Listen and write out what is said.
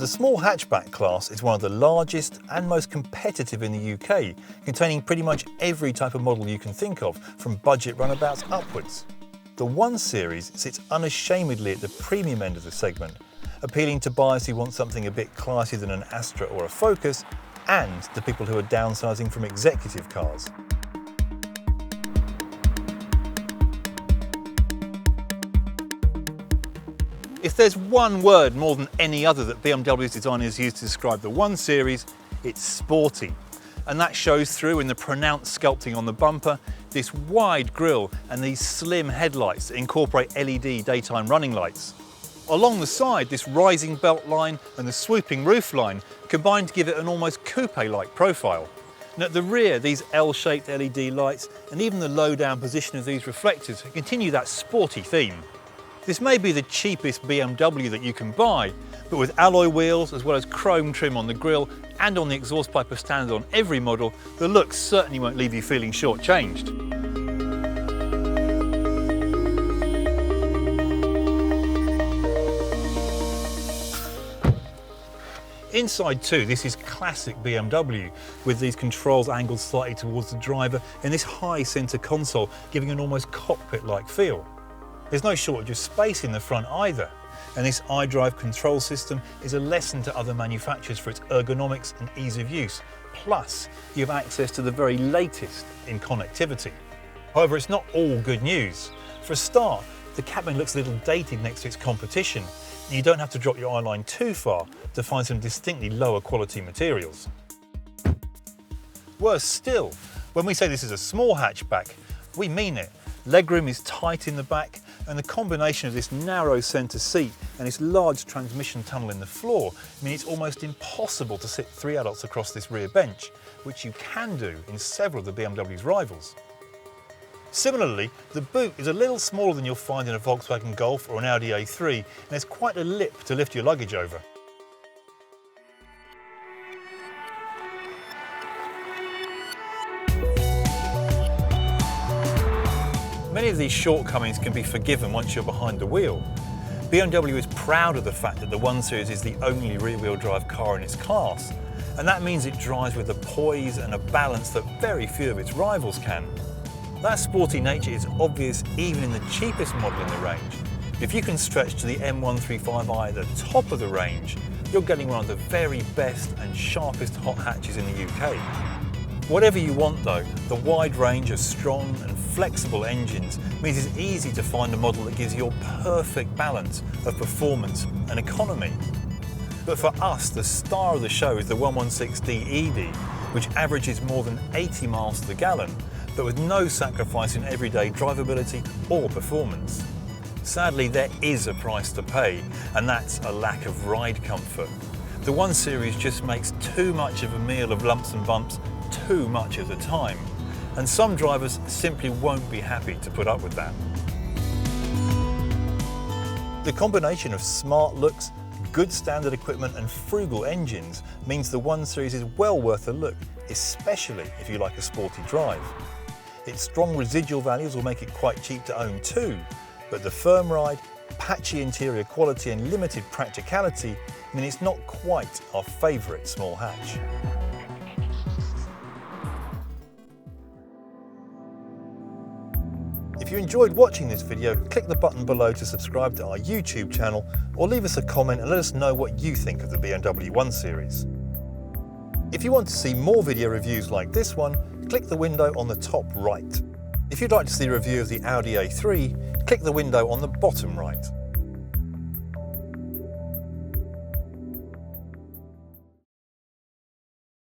The small hatchback class is one of the largest and most competitive in the UK, containing pretty much every type of model you can think of, from budget runabouts upwards. The 1 Series sits unashamedly at the premium end of the segment, appealing to buyers who want something a bit classier than an Astra or a Focus, and to people who are downsizing from executive cars. If there's one word more than any other that BMW's designers use to describe the 1 Series, it's sporty. And that shows through in the pronounced sculpting on the bumper, this wide grille and these slim headlights that incorporate LED daytime running lights. Along the side, this rising belt line and the swooping roof line combine to give it an almost coupe-like profile. And at the rear, these L-shaped LED lights and even the low-down position of these reflectors continue that sporty theme. This may be the cheapest BMW that you can buy, but with alloy wheels as well as chrome trim on the grille and on the exhaust pipe as standard on every model, the look certainly won't leave you feeling shortchanged. Inside too, this is classic BMW, with these controls angled slightly towards the driver and this high centre console giving an almost cockpit-like feel. There's no shortage of space in the front either, and this iDrive control system is a lesson to other manufacturers for its ergonomics and ease of use. Plus, you have access to the very latest in connectivity. However, it's not all good news. For a start, the cabin looks a little dated next to its competition, and you don't have to drop your eye line too far to find some distinctly lower quality materials. Worse still, when we say this is a small hatchback, we mean it. Legroom is tight in the back, and the combination of this narrow centre seat and this large transmission tunnel in the floor mean it's almost impossible to sit 3 adults across this rear bench, which you can do in several of the BMW's rivals. Similarly, the boot is a little smaller than you'll find in a Volkswagen Golf or an Audi A3, and there's quite a lip to lift your luggage over. Many of these shortcomings can be forgiven once you're behind the wheel. BMW is proud of the fact that the 1 Series is the only rear-wheel drive car in its class, and that means it drives with a poise and a balance that very few of its rivals can. That sporty nature is obvious even in the cheapest model in the range. If you can stretch to the M135i at the top of the range, you're getting one of the very best and sharpest hot hatches in the UK. Whatever you want though, the wide range of strong and flexible engines means it's easy to find a model that gives your perfect balance of performance and economy. But for us, the star of the show is the 116D ED, which averages more than 80 miles to the gallon, but with no sacrifice in everyday drivability or performance. Sadly, there is a price to pay, and that's a lack of ride comfort. The 1 Series just makes too much of a meal of lumps and bumps too much of the time, and some drivers simply won't be happy to put up with that. The combination of smart looks, good standard equipment and frugal engines means the 1 Series is well worth a look, especially if you like a sporty drive. Its strong residual values will make it quite cheap to own too, but the firm ride, patchy interior quality and limited practicality mean it's not quite our favourite small hatch. If you enjoyed watching this video, click the button below to subscribe to our YouTube channel, or leave us a comment and let us know what you think of the BMW 1 Series. If you want to see more video reviews like this one, click the window on the top right. If you'd like to see a review of the Audi A3, click the window on the bottom right.